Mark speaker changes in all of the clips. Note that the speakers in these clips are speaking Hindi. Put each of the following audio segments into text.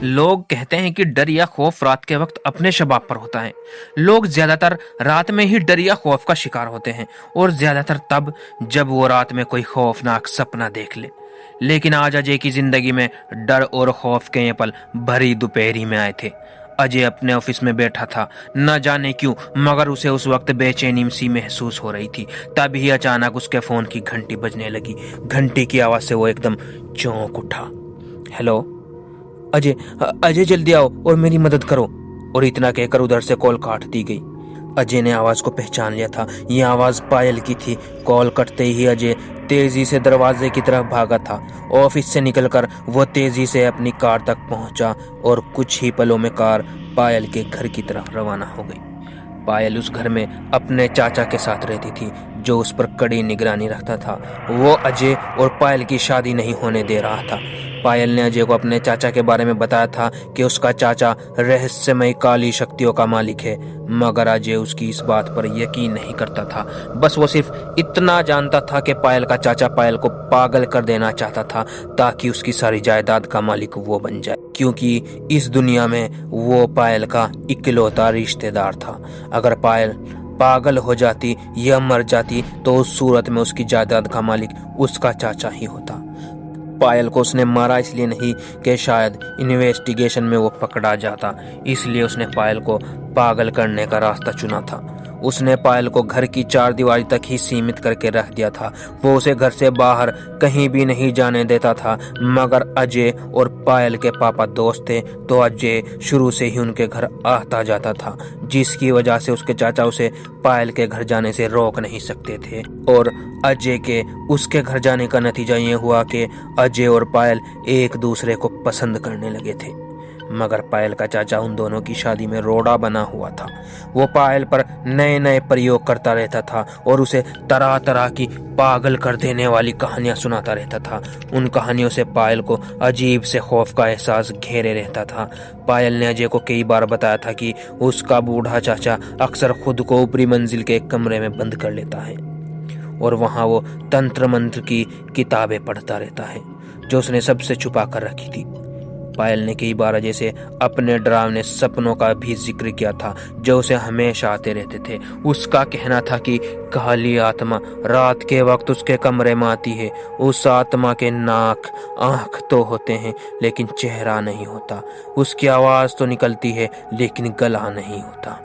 Speaker 1: लोग कहते हैं कि डर या खौफ रात के वक्त अपने शबाब पर होता है। लोग ज्यादातर रात में ही डर या खौफ का शिकार होते हैं और ज्यादातर तब जब वो रात में कोई खौफनाक सपना देख ले। लेकिन आज अजय की जिंदगी में डर और खौफ के ये पल भरी दोपहरी में आए थे। अजय अपने ऑफिस में बैठा था, न जाने क्यों मगर उसे उस वक्त बेचैनी सी महसूस हो रही थी। तभी अचानक उसके फोन की घंटी बजने लगी। घंटी की आवाज से वो एकदम चौंक उठा। हेलो अजय, अजय जल्दी आओ और मेरी मदद करो। और इतना कहकर उधर से कॉल काट दी गई। अजय ने आवाज को पहचान लिया था। ये आवाज पायल की थी। कॉल कटते ही अजय तेजी से दरवाजे की तरफ भागा था। ऑफिस से निकलकर वो तेजी से अपनी कार तक पहुंचा और कुछ ही पलों में कार पायल के घर की तरफ रवाना हो गई। पायल उस घर में अपने चाचा के साथ रहती थी जो उस पर कड़ी निगरानी रखता था। वो अजय और पायल की शादी नहीं होने दे रहा था। पायल ने अजय को अपने चाचा के बारे में बताया था कि उसका चाचा रहस्यमय काली शक्तियों का मालिक है, मगर अजय उसकी इस बात पर यकीन नहीं करता था। बस वो सिर्फ इतना जानता था कि पायल का चाचा पायल को पागल कर देना चाहता था ताकि उसकी सारी जायदाद का मालिक वो बन जाए, क्योंकि इस दुनिया में वो पायल का इकलौता रिश्तेदार था। अगर पायल पागल हो जाती या मर जाती तो उस सूरत में उसकी जायदाद का मालिक उसका चाचा ही होता। पायल को उसने मारा इसलिए नहीं कि शायद इन्वेस्टिगेशन में वो पकड़ा जाता, इसलिए उसने पायल को पागल करने का रास्ता चुना था। उसने पायल को घर की चार दीवारी तक ही सीमित करके रख दिया था। वो उसे घर से बाहर कहीं भी नहीं जाने देता था। मगर अजय और पायल के पापा दोस्त थे तो अजय शुरू से ही उनके घर आता जाता था, जिसकी वजह से उसके चाचा उसे पायल के घर जाने से रोक नहीं सकते थे। और अजय के उसके घर जाने का नतीजा ये हुआ कि अजय और पायल एक दूसरे को पसंद करने लगे थे। मगर पायल का चाचा उन दोनों की शादी में रोड़ा बना हुआ था। वो पायल पर नए नए प्रयोग करता रहता था और उसे तरह तरह की पागल कर देने वाली कहानियां सुनाता रहता था। उन कहानियों से पायल को अजीब से खौफ का एहसास घेरे रहता था। पायल ने अजय को कई बार बताया था कि उसका बूढ़ा चाचा अक्सर खुद को ऊपरी मंजिल के एक कमरे में बंद कर लेता है और वहां वो तंत्र मंत्र की किताबें पढ़ता रहता है जो उसने सबसे छुपा कर रखी थी। पायल ने कई बार अजय से अपने डरावने सपनों का भी जिक्र किया था जो उसे हमेशा आते रहते थे। उसका कहना था कि काली आत्मा रात के वक्त उसके कमरे में आती है। उस आत्मा के नाक आंख तो होते हैं लेकिन चेहरा नहीं होता। उसकी आवाज तो निकलती है लेकिन गला नहीं होता।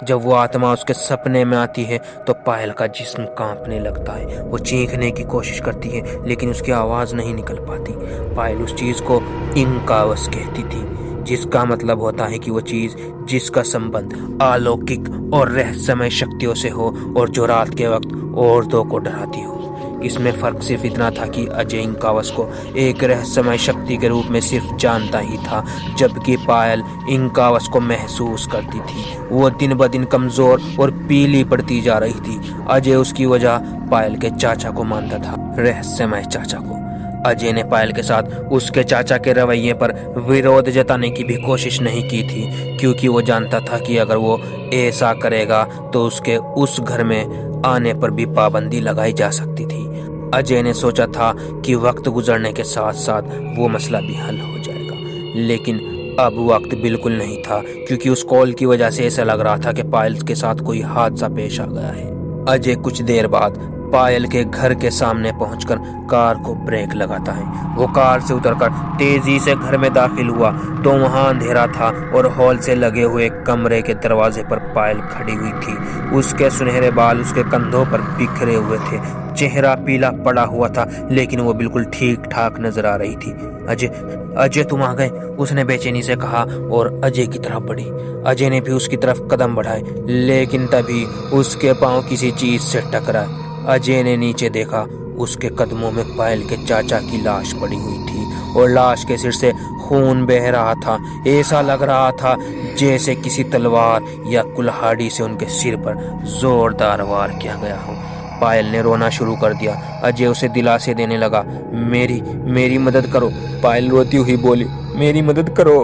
Speaker 1: जब वो आत्मा उसके सपने में आती है तो पायल का जिस्म कांपने लगता है। वो चीखने की कोशिश करती है लेकिन उसकी आवाज नहीं निकल पाती। पायल उस चीज को इंकावस कहती थी, जिसका मतलब होता है कि वो चीज जिसका संबंध अलौकिक और रहस्यमय शक्तियों से हो और जो रात के वक्त औरतों को डराती हो। इसमें फर्क सिर्फ इतना था कि अजय इंकावस को एक रहस्यमय शक्ति के रूप में सिर्फ जानता ही था, जबकि पायल इंकावस को महसूस करती थी। वो दिन ब दिन कमजोर और पीली पड़ती जा रही थी। अजय उसकी वजह पायल के चाचा को मानता था, रहस्यमय चाचा को। अजय ने पायल के साथ उसके चाचा के रवैये पर विरोध जताने की भी कोशिश नहीं की थी, क्योंकि वो जानता था कि अगर वो ऐसा करेगा तो उसके उस घर में आने पर भी पाबंदी लगाई जा सकती थी। अजय ने सोचा था कि वक्त गुजरने के साथ साथ वो मसला भी हल हो जाएगा, लेकिन अब वक्त बिल्कुल नहीं था, क्योंकि उस कॉल की वजह से ऐसा लग रहा था कि पायल के साथ कोई हादसा पेश आ गया है। अजय कुछ देर बाद पायल के घर के सामने पहुंचकर कार को ब्रेक लगाता है। वो कार से उतरकर तेजी से घर में दाखिल हुआ तो वहां अंधेरा था और हॉल से लगे हुए कमरे के दरवाजे पर पायल खड़ी हुई थी। उसके सुनहरे बाल उसके कंधों पर बिखरे हुए थे। चेहरा पीला पड़ा हुआ था लेकिन वो बिल्कुल ठीक ठाक नजर आ रही थी। अजय तुम आ गए, उसने बेचैनी से कहा और अजय की तरफ बढ़ी। अजय ने भी उसकी तरफ कदम बढ़ाए लेकिन तभी उसके पांव किसी चीज से टकराए। अजय ने नीचे देखा, उसके कदमों में पायल के चाचा की लाश पड़ी हुई थी और लाश के सिर से खून बह रहा था। ऐसा लग रहा था जैसे किसी तलवार या कुल्हाड़ी से उनके सिर पर जोरदार वार किया गया हो। पायल ने रोना शुरू कर दिया। अजय उसे दिलासे देने लगा, मेरी मदद करो। पायल रोती हुई बोली, मेरी मदद करो।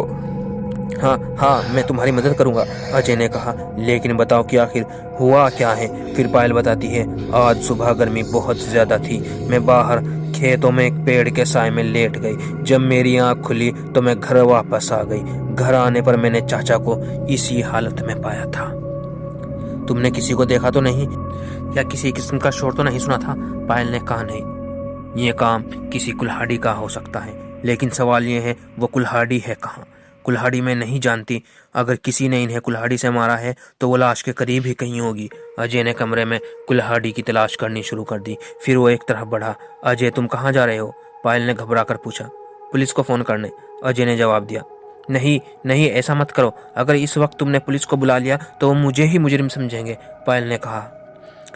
Speaker 1: हाँ मैं तुम्हारी मदद करूंगा, अजय ने कहा, लेकिन बताओ कि आखिर हुआ क्या है। फिर पायल बताती है, आज सुबह गर्मी बहुत ज्यादा थी। मैं बाहर खेतों में एक पेड़ के साए में लेट गई। जब मेरी आंख खुली तो मैं घर वापस आ गई। घर आने पर मैंने चाचा को इसी हालत में पाया था। तुमने किसी को देखा तो नहीं, या किसी किस्म का शोर तो नहीं सुना था? पायल ने कहा, नहीं, ये काम किसी कुल्हाड़ी का हो सकता है, लेकिन सवाल ये है वो कुल्हाड़ी है कहाँ? कुल्हाड़ी मैं नहीं जानती। अगर किसी ने इन्हें कुल्हाड़ी से मारा है तो वो लाश के करीब ही कहीं होगी। अजय ने कमरे में कुल्हाड़ी की तलाश करनी शुरू कर दी। फिर वो एक तरफ बढ़ा। अजय, तुम कहाँ जा रहे हो? पायल ने घबरा कर पूछा। पुलिस को फोन करने, अजय ने जवाब दिया। नहीं नहीं, ऐसा मत करो। अगर इस वक्त तुमने पुलिस को बुला लिया तो वो मुझे ही मुजरिम समझेंगे, पायल ने कहा।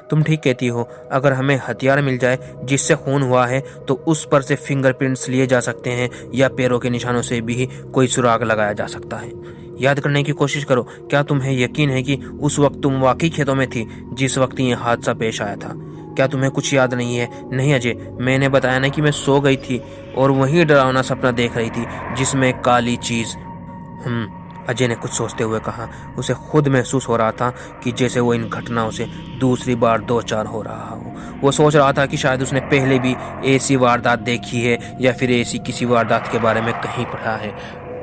Speaker 1: तुम ठीक कहती हो। अगर हमें हथियार मिल जाए जिससे खून हुआ है तो उस पर से फिंगरप्रिंट्स लिए जा सकते हैं, या पैरों के निशानों से भी कोई सुराग लगाया जा सकता है। याद करने की कोशिश करो। क्या तुम्हें यकीन है कि उस वक्त तुम वाकई खेतों में थी जिस वक्त ये हादसा पेश आया था? क्या तुम्हें कुछ याद नहीं है? नहीं अजय, मैंने बताया ना कि मैं सो गई थी और वही डरावना सपना देख रही थी जिसमें काली चीज। अजय ने कुछ सोचते हुए कहा। उसे खुद महसूस हो रहा था कि जैसे वो इन घटनाओं से दूसरी बार दो चार हो रहा हो। वो सोच रहा था कि शायद उसने पहले भी ऐसी वारदात देखी है, या फिर ऐसी किसी वारदात के बारे में कहीं पढ़ा है।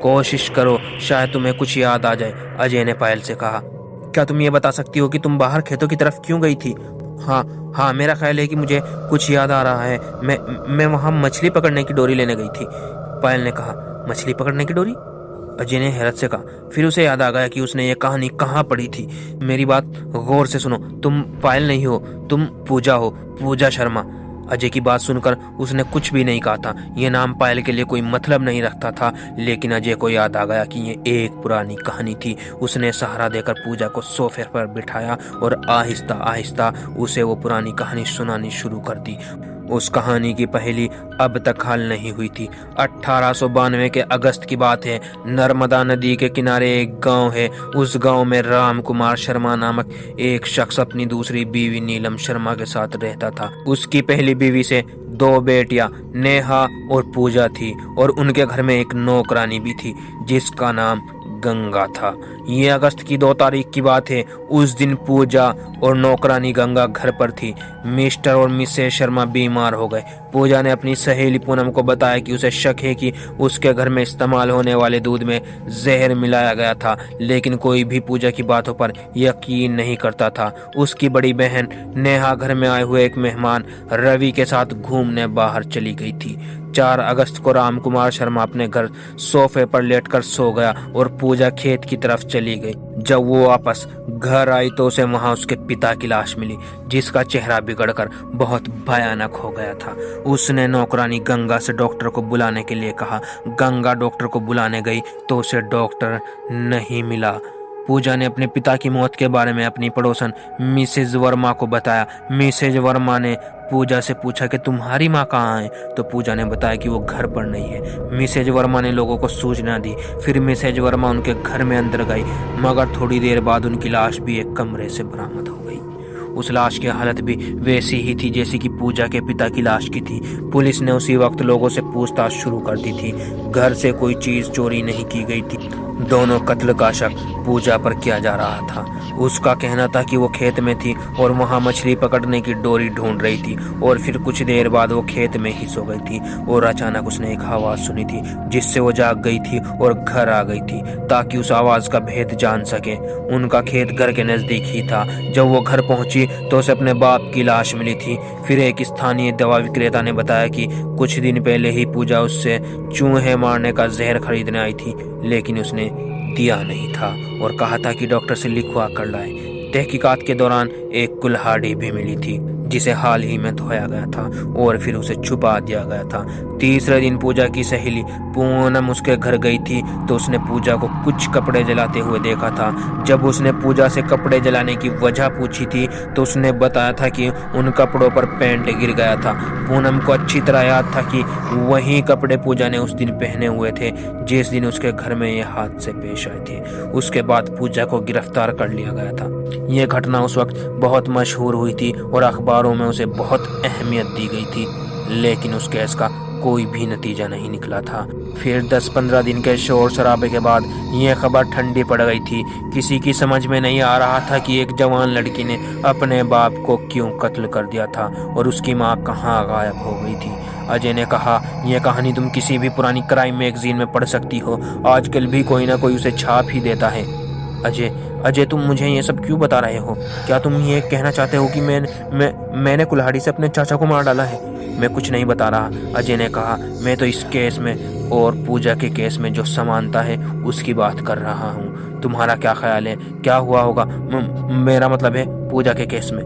Speaker 1: कोशिश करो, शायद तुम्हें कुछ याद आ जाए, अजय ने पायल से कहा। क्या तुम ये बता सकती हो कि तुम बाहर खेतों की तरफ क्यों गई थी? हाँ, मेरा ख्याल है कि मुझे कुछ याद आ रहा है। मैं वहां मछली पकड़ने की डोरी लेने गई थी, पायल ने कहा। मछली पकड़ने की डोरी? अजय ने हैरत से कहा। फिर उसे याद आ गया कि उसने ये कहानी कहाँ पढ़ी थी। मेरी बात गौर से सुनो, तुम पायल नहीं हो, तुम पूजा हो, पूजा शर्मा। अजय की बात सुनकर उसने कुछ भी नहीं कहा था। ये नाम पायल के लिए कोई मतलब नहीं रखता था, लेकिन अजय को याद आ गया कि ये एक पुरानी कहानी थी। उसने सहारा देकर पूजा को सोफे पर बिठाया और आहिस्ता आहिस्ता उसे वो पुरानी कहानी सुनानी शुरू कर दी। उस कहानी की पहेली अब तक हल नहीं हुई थी। 1892 के अगस्त की बात है। नर्मदा नदी के किनारे एक गांव है। उस गांव में राम कुमार शर्मा नामक एक शख्स अपनी दूसरी बीवी नीलम शर्मा के साथ रहता था। उसकी पहली बीवी से दो बेटियां नेहा और पूजा थी, और उनके घर में एक नौकरानी भी थी जिसका नाम गंगा था। ये अगस्त की 2 तारीख की बात है। उस दिन पूजा और नौकरानी गंगा घर पर थी। मिस्टर और मिसेस शर्मा बीमार हो गए। पूजा ने अपनी सहेली पूनम को बताया कि उसे शक है कि उसके घर में इस्तेमाल होने वाले दूध में जहर मिलाया गया था, लेकिन कोई भी पूजा की बातों पर यकीन नहीं करता था। उसकी बड़ी बहन नेहा घर में आए हुए एक मेहमान रवि के साथ घूमने बाहर चली गई थी। 4 अगस्त को राम कुमार शर्मा अपने घर सोफे पर लेटकर सो गया और पूजा खेत की तरफ चली गई। जब वो वापस घर आई तो उसे वहां उसके पिता की लाश मिली, जिसका चेहरा बिगड़कर बहुत भयानक हो गया था। उसने नौकरानी गंगा से डॉक्टर को बुलाने के लिए कहा। गंगा डॉक्टर को बुलाने गई तो उसे डॉक्टर नहीं मिला। पूजा ने अपने पिता की मौत के बारे में अपनी पड़ोसन मिसेज वर्मा को बताया। मिसेज वर्मा ने पूजा से पूछा कि तुम्हारी माँ कहाँ है, तो पूजा ने बताया कि वो घर पर नहीं है। मिसेज वर्मा ने लोगों को सूचना दी। फिर मिसेज वर्मा उनके घर में अंदर गई, मगर थोड़ी देर बाद उनकी लाश भी एक कमरे से बरामद हो गई। उस लाश की हालत भी वैसी ही थी जैसी कि पूजा के पिता की लाश की थी। पुलिस ने उसी वक्त लोगों से पूछताछ शुरू कर दी थी। घर से कोई चीज चोरी नहीं की गई थी। दोनों कत्ल का शक पूजा पर किया जा रहा था। उसका कहना था कि वो खेत में थी और वहां मछली पकड़ने की डोरी ढूंढ रही थी, और फिर कुछ देर बाद वो खेत में ही सो गई थी और अचानक उसने एक आवाज सुनी थी जिससे वो जाग गई थी और घर आ गई थी ताकि उस आवाज का भेद जान सके। उनका खेत घर के नजदीक ही था। जब वो घर पहुंची तो उसे अपने बाप की लाश मिली थी। फिर एक स्थानीय दवा विक्रेता ने बताया कि कुछ दिन पहले ही पूजा उससे चूहे मारने का जहर खरीदने आई थी, लेकिन उसने दिया नहीं था और कहा था कि डॉक्टर से लिखवा कर लाए। तहकीकात के दौरान एक कुल्हाड़ी भी मिली थी जिसे हाल ही में धोया गया था और फिर उसे छुपा दिया गया था। तीसरे दिन पूजा की सहेली पूनम उसके घर गई थी तो उसने पूजा को कुछ कपड़े जलाते हुए देखा था। जब उसने पूजा से कपड़े जलाने की वजह पूछी थी तो उसने बताया था कि उन कपड़ों पर पेंट गिर गया था। पूनम को अच्छी तरह याद था कि वही कपड़े पूजा ने उस दिन पहने हुए थे जिस दिन उसके घर में ये हादसे पेश आए थे। उसके बाद पूजा को गिरफ्तार कर लिया गया था। यह घटना उस वक्त बहुत मशहूर हुई थी और अखबारों में उसे बहुत अहमियत दी गई थी, लेकिन उस केस का कोई भी नतीजा नहीं निकला था। फिर 10-15 दिन के शोर शराबे के बाद यह खबर ठंडी पड़ गई थी। किसी की समझ में नहीं आ रहा था कि एक जवान लड़की ने अपने बाप को क्यों कत्ल कर दिया था और उसकी माँ कहाँ गायब हो गई थी। अजय ने कहा, यह कहानी तुम किसी भी पुरानी क्राइम मैगजीन में पढ़ सकती हो। आजकल भी कोई ना कोई उसे छाप ही देता है। अजय तुम मुझे ये सब क्यों बता रहे हो? क्या तुम ये कहना चाहते हो कि मैंने कुल्हाड़ी से अपने चाचा को मार डाला है? मैं कुछ नहीं बता रहा, अजय ने कहा। मैं तो इस केस में और पूजा के केस में जो समानता है उसकी बात कर रहा हूँ। तुम्हारा क्या ख्याल है, क्या हुआ होगा? मेरा मतलब है पूजा के केस में।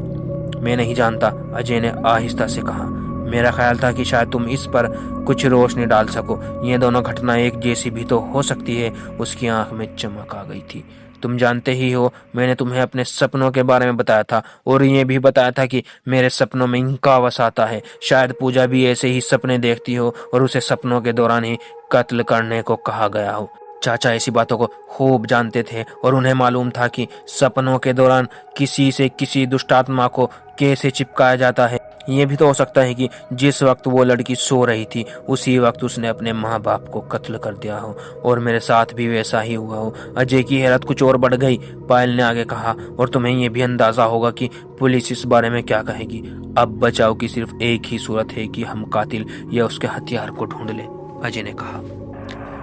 Speaker 1: मैं नहीं जानता, अजय ने आहिस्ता से कहा। मेरा ख्याल था कि शायद तुम इस पर कुछ रोशनी डाल सको। ये दोनों घटना एक जैसी भी तो हो सकती है। उसकी आंख में चमक आ गई थी। तुम जानते ही हो, मैंने तुम्हें अपने सपनों के बारे में बताया था और ये भी बताया था कि मेरे सपनों में इनका वस आता है। शायद पूजा भी ऐसे ही सपने देखती हो और उसे सपनों के दौरान ही कत्ल करने को कहा गया हो। चाचा ऐसी बातों को खूब जानते थे और उन्हें मालूम था कि सपनों के दौरान किसी से किसी दुष्टात्मा को कैसे चिपकाया जाता है। ये भी तो हो सकता है कि जिस वक्त वो लड़की सो रही थी उसी वक्त उसने अपने माँ बाप को कत्ल कर दिया हो और मेरे साथ भी वैसा ही हुआ हो। अजय की हैरत कुछ और बढ़ गई। पायल ने आगे कहा, और तुम्हें ये भी अंदाजा होगा कि पुलिस इस बारे में क्या कहेगी। अब बचाव की सिर्फ एक ही सूरत है कि हम कातिल या उसके हथियार को ढूंढ लें, अजय ने कहा।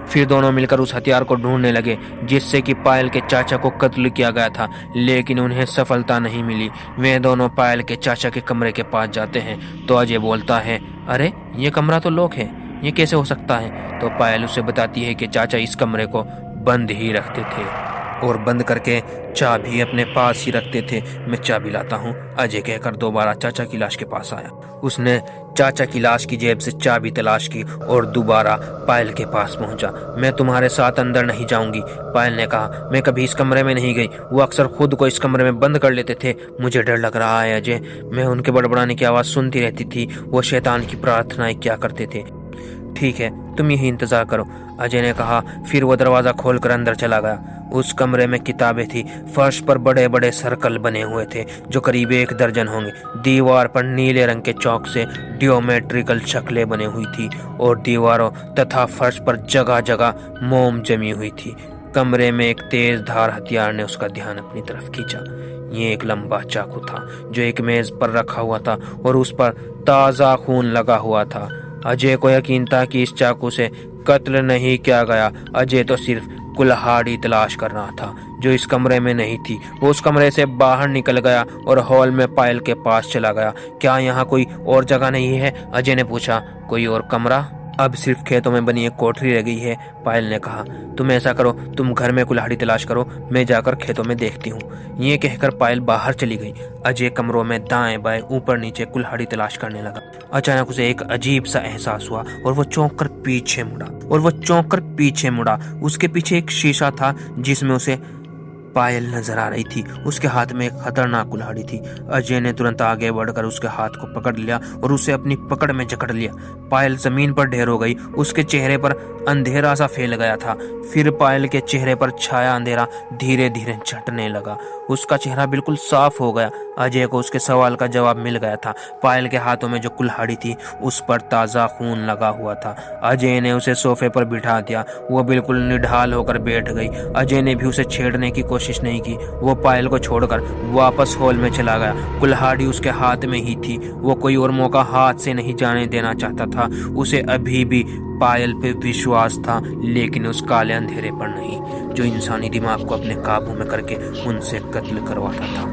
Speaker 1: फिर दोनों मिलकर उस हथियार को ढूंढने लगे जिससे कि पायल के चाचा को कत्ल किया गया था, लेकिन उन्हें सफलता नहीं मिली। वे दोनों पायल के चाचा के कमरे के पास जाते हैं तो अजय बोलता है, अरे ये कमरा तो लॉक है, ये कैसे हो सकता है? तो पायल उसे बताती है कि चाचा इस कमरे को बंद ही रखते थे और बंद करके चाबी अपने पास ही रखते थे। मैं चाबी लाता हूँ, अजय कहकर दोबारा चाचा की लाश के पास आया। उसने चाचा की लाश की जेब से चाबी तलाश की और दोबारा पायल के पास पहुंचा। मैं तुम्हारे साथ अंदर नहीं जाऊंगी, पायल ने कहा। मैं कभी इस कमरे में नहीं गई। वो अक्सर खुद को इस कमरे में बंद कर लेते थे। मुझे डर लग रहा है अजय। मैं उनके बड़बड़ाने की आवाज़ सुनती रहती थी। वो शैतान की प्रार्थनाएं क्या करते थे। ठीक है, तुम यही इंतजार करो, अजय ने कहा। फिर वो दरवाजा खोलकर अंदर चला गया। उस कमरे में किताबें थी। फर्श पर बड़े बड़े सर्कल बने हुए थे जो करीब 1 दर्जन होंगे। दीवार पर नीले रंग के चौक से ज्योमेट्रिकल शक्लें बनी हुई थी और दीवारों तथा फर्श पर जगह जगह मोम जमी हुई थी। कमरे में एक तेज धार हथियार ने उसका ध्यान अपनी तरफ खींचा। ये एक लंबा चाकू था जो एक मेज पर रखा हुआ था और उस पर ताज़ा खून लगा हुआ था। अजय को यकीन था कि इस चाकू से कत्ल नहीं किया गया। अजय तो सिर्फ कुल्हाड़ी तलाश कर रहा था जो इस कमरे में नहीं थी। वो उस कमरे से बाहर निकल गया और हॉल में पायल के पास चला गया। क्या यहाँ कोई और जगह नहीं है, अजय ने पूछा। कोई और कमरा? अब सिर्फ खेतों में बनी एक कोठरी रह गई है, पायल ने कहा। तुम ऐसा करो, तुम घर में कुल्हाड़ी तलाश करो, मैं जाकर खेतों में देखती हूँ। ये कहकर पायल बाहर चली गई। अजय कमरों में दाएं बाएं ऊपर नीचे कुल्हाड़ी तलाश करने लगा। अचानक उसे एक अजीब सा एहसास हुआ और वो चौंक कर पीछे मुड़ा। उसके पीछे एक शीशा था जिसमें उसे पायल नजर आ रही थी। उसके हाथ में एक खतरनाक कुल्हाड़ी थी। अजय ने तुरंत आगे बढ़कर उसके हाथ को पकड़ लिया और उसे अपनी पकड़ में जकड़ लिया। पायल जमीन पर ढेर हो गई। उसके चेहरे पर अंधेरा सा फैल गया था। फिर पायल के चेहरे पर छाया अंधेरा धीरे धीरे छटने लगा। उसका चेहरा बिल्कुल साफ हो गया। अजय को उसके सवाल का जवाब मिल गया था। पायल के हाथों में जो कुल्हाड़ी थी उस पर ताज़ा खून लगा हुआ था। अजय ने उसे सोफे पर बिठा दिया। वो बिल्कुल निढाल होकर बैठ गई। अजय ने भी उसे छेड़ने की कोशिश नहीं की। वो पायल को छोड़कर वापस हॉल में चला गया। कुल्हाड़ी उसके हाथ में ही थी। वो कोई और मौका हाथ से नहीं जाने देना चाहता था। उसे अभी भी पायल पे विश्वास था, लेकिन उस काले अंधेरे पर नहीं जो इंसानी दिमाग को अपने काबू में करके उनसे कत्ल करवाता था।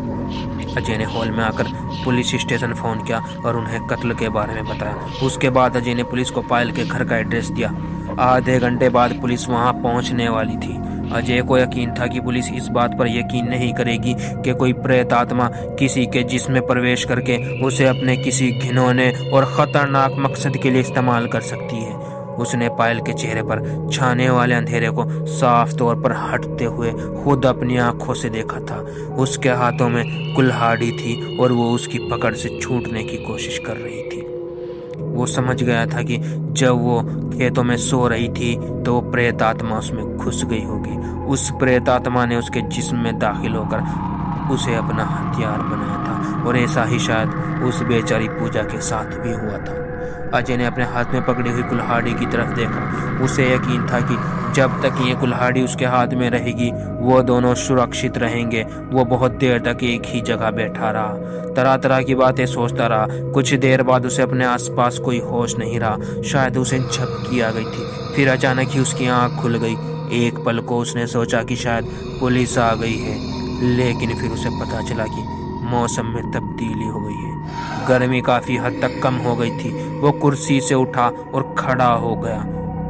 Speaker 1: अजय ने हॉल में आकर पुलिस स्टेशन फोन किया और उन्हें कत्ल के बारे में बताया। उसके बाद अजय ने पुलिस को पायल के घर का एड्रेस दिया। आधे घंटे बाद पुलिस वहां पहुंचने वाली थी। अजय को यकीन था कि पुलिस इस बात पर यकीन नहीं करेगी कि कोई प्रेत आत्मा किसी के जिस्म में प्रवेश करके उसे अपने किसी घिनौने और खतरनाक मकसद के लिए इस्तेमाल कर सकती है। उसने पायल के चेहरे पर छाने वाले अंधेरे को साफ तौर पर हटते हुए खुद अपनी आंखों से देखा था। उसके हाथों में कुल्हाड़ी थी और वो उसकी पकड़ से छूटने की कोशिश कर रही थी। वो समझ गया था कि जब वो खेतों में सो रही थी तो वो प्रेत आत्मा उसमें घुस गई होगी। उस प्रेत आत्मा ने उसके जिस्म में दाखिल होकर उसे अपना हथियार बनाया था और ऐसा ही शायद उस बेचारी पूजा के साथ भी हुआ था। अजय ने अपने हाथ में पकड़ी हुई कुल्हाड़ी की तरफ देखा। उसे यकीन था कि जब तक ये कुल्हाड़ी उसके हाथ में रहेगी वो दोनों सुरक्षित रहेंगे। वो बहुत देर तक एक ही जगह बैठा रहा, तरह तरह की बातें सोचता रहा। कुछ देर बाद उसे अपने आसपास कोई होश नहीं रहा, शायद उसे झपकी आ गई थी। फिर अचानक ही उसकी आंख खुल गई। एक पल को उसने सोचा कि शायद पुलिस आ गई है, लेकिन फिर उसे पता चला कि मौसम में तब्दीली हो गई है। गर्मी काफी हद तक कम हो गई थी। वो कुर्सी से उठा और खड़ा हो गया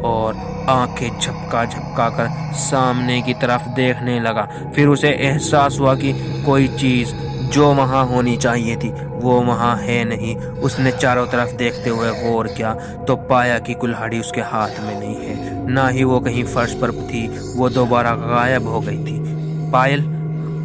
Speaker 1: और आंखें झपका झपका कर सामने की तरफ देखने लगा। फिर उसे एहसास हुआ कि कोई चीज जो वहां होनी चाहिए थी वो वहां है नहीं। उसने चारों तरफ देखते हुए गौर किया तो पाया कि कुल्हाड़ी उसके हाथ में नहीं है, ना ही वो कहीं फर्श पर थी। वो दोबारा गायब हो गई थी। पायल,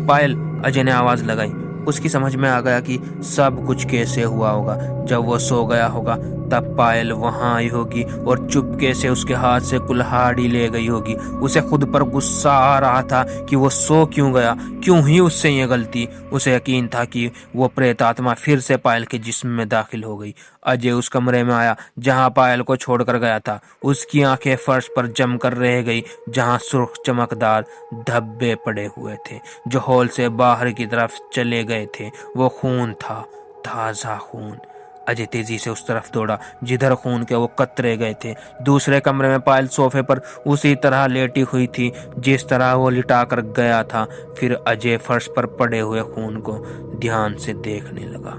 Speaker 1: पायल, अजय ने आवाज लगाई। उसकी समझ में आ गया कि सब कुछ कैसे हुआ होगा। जब वो सो गया होगा तब पायल वहां आई होगी और चुपके से उसके हाथ से कुल्हाड़ी ले गई होगी। उसे खुद पर गुस्सा आ रहा था कि वो सो क्यों गया, क्यों ही उससे ये गलती। उसे यकीन था कि वो प्रेत आत्मा फिर से पायल के जिस्म में दाखिल हो गई। अजय उस कमरे में आया जहां पायल को छोड़कर गया था। उसकी आंखें फर्श पर जमकर रह गई जहां सुर्ख चमकदार धब्बे पड़े हुए थे जो हॉल से बाहर की तरफ चले गए थे। वो खून था, ताजा खून। अजय तेजी से उस तरफ दौड़ा जिधर खून के वो कतरे गए थे। दूसरे कमरे में पायल सोफे पर उसी तरह लेटी हुई थी जिस तरह वो लिटा कर गया था। फिर अजय फर्श पर पड़े हुए खून को ध्यान से देखने लगा।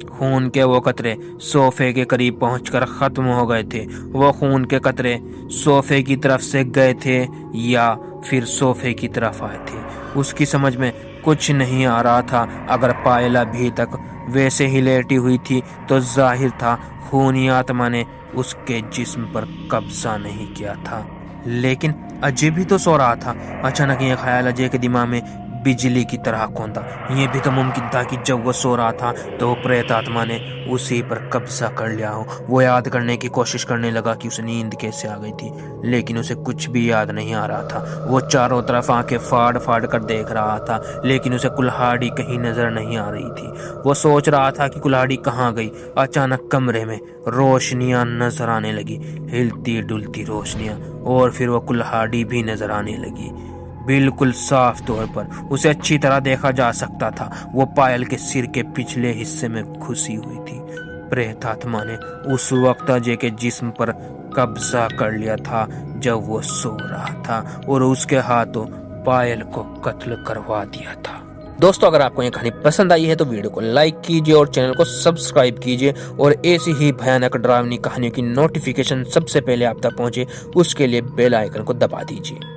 Speaker 1: खून के वो कतरे सोफे के करीब पहुंचकर खत्म हो गए थे। वो खून के कतरे सोफे की तरफ से गए थे या फिर सोफे की तरफ आए थे। उसकी समझ में कुछ नहीं आ रहा था। अगर पायल अभी तक वैसे ही लेटी हुई थी तो जाहिर था खूनी आत्मा ने उसके जिस्म पर कब्जा नहीं किया था। लेकिन अजय भी तो सो रहा था। अचानक यह ख्याल अजय के दिमाग में बिजली की तरह कौंधा। ये भी तो मुमकिन था कि जब वो सो रहा था तो प्रेत आत्मा ने उसी पर कब्जा कर लिया हो। वो याद करने की कोशिश करने लगा कि उसे नींद कैसे आ गई थी, लेकिन उसे कुछ भी याद नहीं आ रहा था। वो चारों तरफ आंखें फाड़ फाड़ कर देख रहा था, लेकिन उसे कुल्हाड़ी कहीं नजर नहीं आ रही थी। वो सोच रहा था कि कुल्हाड़ी कहाँ गई। अचानक कमरे में रोशनियां नजर आने लगी, हिलती डुलती रोशनियां, और फिर वो कुल्हाड़ी भी नजर आने लगी बिल्कुल साफ तौर पर। उसे अच्छी तरह देखा जा सकता था। वो पायल के सिर के पिछले हिस्से में घुसी हुई थी। प्रेत आत्मा ने उस वक्त अजय के जिस्म पर कब्जा कर लिया था जब वो सो रहा था और उसके हाथों पायल को कत्ल करवा दिया था। दोस्तों, अगर आपको ये कहानी पसंद आई है तो वीडियो को लाइक कीजिए और चैनल को सब्सक्राइब कीजिए और ऐसी ही भयानक डरावनी कहानियों की नोटिफिकेशन सबसे पहले आप तक पहुंचे उसके लिए बेल आइकन को दबा दीजिए।